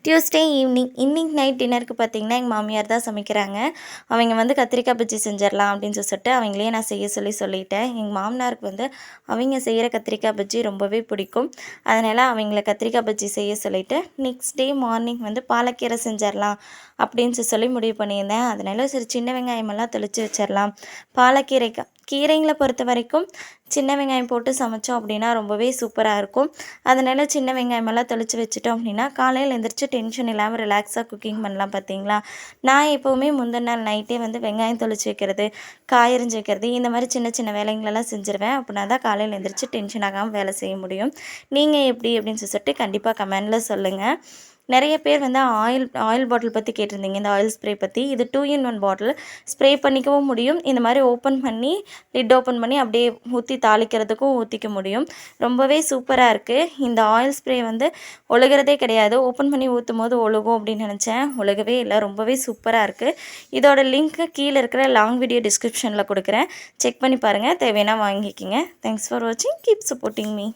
Tuesday evening night டின்னருக்கு பார்த்தீங்கன்னா, எங்கள் மாமியார் தான் சமைக்கிறாங்க. அவங்க வந்து கத்திரிக்காய் பஜ்ஜி செஞ்சிடலாம் அப்படின்னு சொல்லிட்டு அவங்களே நான் செய்ய சொல்லிட்டேன். எங்கள் மாமனாருக்கு வந்து அவங்க செய்கிற கத்திரிக்காய் பஜ்ஜி ரொம்பவே பிடிக்கும். அதனால் அவங்கள கத்திரிக்காய் பஜ்ஜி செய்ய சொல்லிவிட்டு நெக்ஸ்ட் டே மார்னிங் வந்து பாலக்கீரை செஞ்சிடலாம் அப்படின்னு சொல்லி முடிவு பண்ணியிருந்தேன். அதனால் சரி சின்ன வெங்காயமெல்லாம் தெளித்து வச்சிடலாம். கீரைங்களை பொறுத்த வரைக்கும் சின்ன வெங்காயம் போட்டு சமைச்சோம் அப்படின்னா ரொம்பவே சூப்பராக இருக்கும். அதனால் சின்ன வெங்காயமெல்லாம் தெளித்து வச்சுட்டோம் அப்படின்னா காலையில் எழுந்திரிச்சு டென்ஷன் இல்லாமல் ரிலாக்ஸாக குக்கிங் பண்ணலாம் பார்த்தீங்களா. நான் எப்போவுமே முந்தின நாள் நைட்டே வந்து வெங்காயம் தெளித்து வைக்கிறது, காய் அரிஞ்சு வைக்கிறது, இந்த மாதிரி சின்ன சின்ன வேலைங்களெல்லாம் செஞ்சுருவேன். அப்படின்னா தான் காலையில் எழுந்திரிச்சு டென்ஷன் ஆகாமல் வேலை செய்ய முடியும். நீங்கள் எப்படி அப்படின்னு சொல்லிட்டு கண்டிப்பாக கமெண்டில் சொல்லுங்கள். நிறைய பேர் வந்து ஆயில் பாட்டில் பற்றி கேட்டிருந்தீங்க. இந்த ஆயில் ஸ்ப்ரே பற்றி. இது 2 in 1 பாட்டில். ஸ்ப்ரே பண்ணிக்கவும் முடியும். இந்த மாதிரி ஓப்பன் பண்ணி லிட் ஓப்பன் பண்ணி அப்படியே ஊற்றி தாளிக்கிறதுக்கும் ஊற்றிக்க முடியும். ரொம்பவே சூப்பராக இருக்குது. இந்த ஆயில் ஸ்ப்ரே வந்து ஒழுகிறதே கிடையாது. ஓப்பன் பண்ணி ஊற்றும் போது ஒழுகும் அப்படின்னு நினச்சேன். ஒழுகவே இல்லை. ரொம்பவே சூப்பராக இருக்குது. இதோட லிங்க்கு கீழே இருக்கிற லாங் வீடியோ டிஸ்கிரிப்ஷனில் கொடுக்குறேன். செக் பண்ணி பாருங்கள். தேவைன்னா வாங்கிக்கிங்க. தேங்க்ஸ் ஃபார் வாட்சிங். Keep supporting me.